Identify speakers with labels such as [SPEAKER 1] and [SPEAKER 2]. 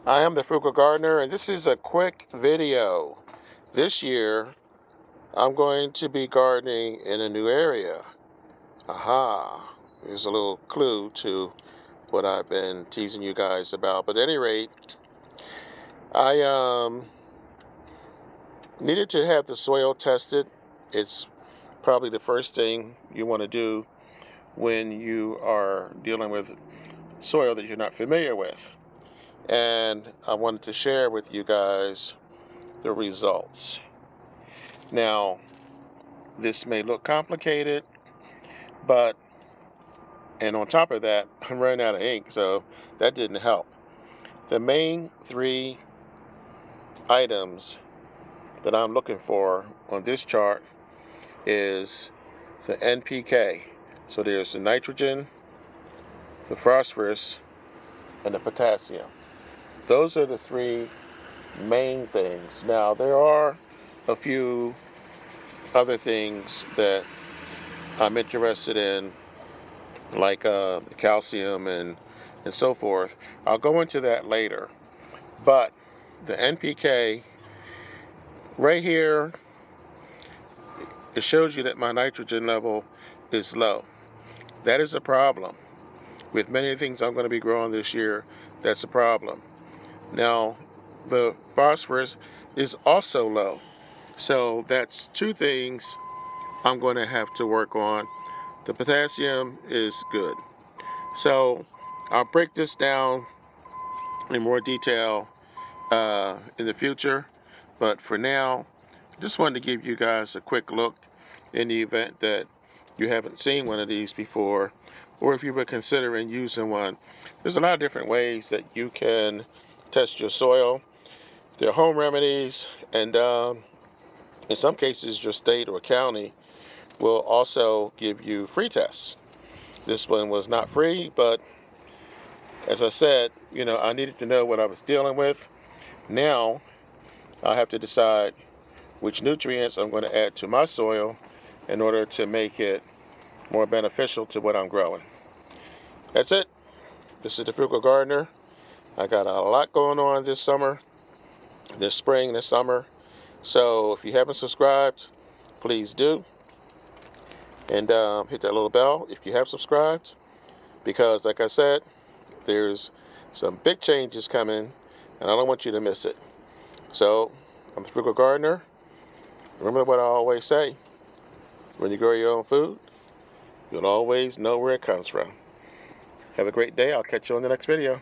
[SPEAKER 1] I am the Frugal Gardener, and this is a quick video. This year, I'm going to be gardening in a new area. Aha! There's a little clue to what I've been teasing you guys about. But at any rate, I needed to have the soil tested. It's probably the first thing you want to do when you are dealing with soil that you're not familiar with. And I wanted to share with you guys the results. Now, this may look complicated, and on top of that, I'm running out of ink, so that didn't help. The main three items that I'm looking for on this chart is the NPK. So there's the nitrogen, the phosphorus, and the potassium. Those are the three main things. Now, there are a few other things that I'm interested in, like calcium and so forth. I'll go into that later. But the NPK right here, it shows you that my nitrogen level is low. That is a problem. With many things I'm going to be growing this year, that's a problem. Now, the phosphorus is also low. So that's two things I'm going to have to work on. The potassium is good. So I'll break this down in more detail in the future. But for now, just wanted to give you guys a quick look in the event that you haven't seen one of these before, or if you were considering using one. There's a lot of different ways that you can test your soil. There are home remedies, and in some cases, your state or county will also give you free tests. This one was not free, but as I said, I needed to know what I was dealing with. Now, I have to decide which nutrients I'm going to add to my soil in order to make it more beneficial to what I'm growing. That's it. This is the Frugal Gardener. I got a lot going on this spring, this summer. So if you haven't subscribed, please do. And hit that little bell if you have subscribed. Because like I said, there's some big changes coming, and I don't want you to miss it. So, I'm the Frugal Gardener. Remember what I always say. When you grow your own food, you'll always know where it comes from. Have a great day. I'll catch you on the next video.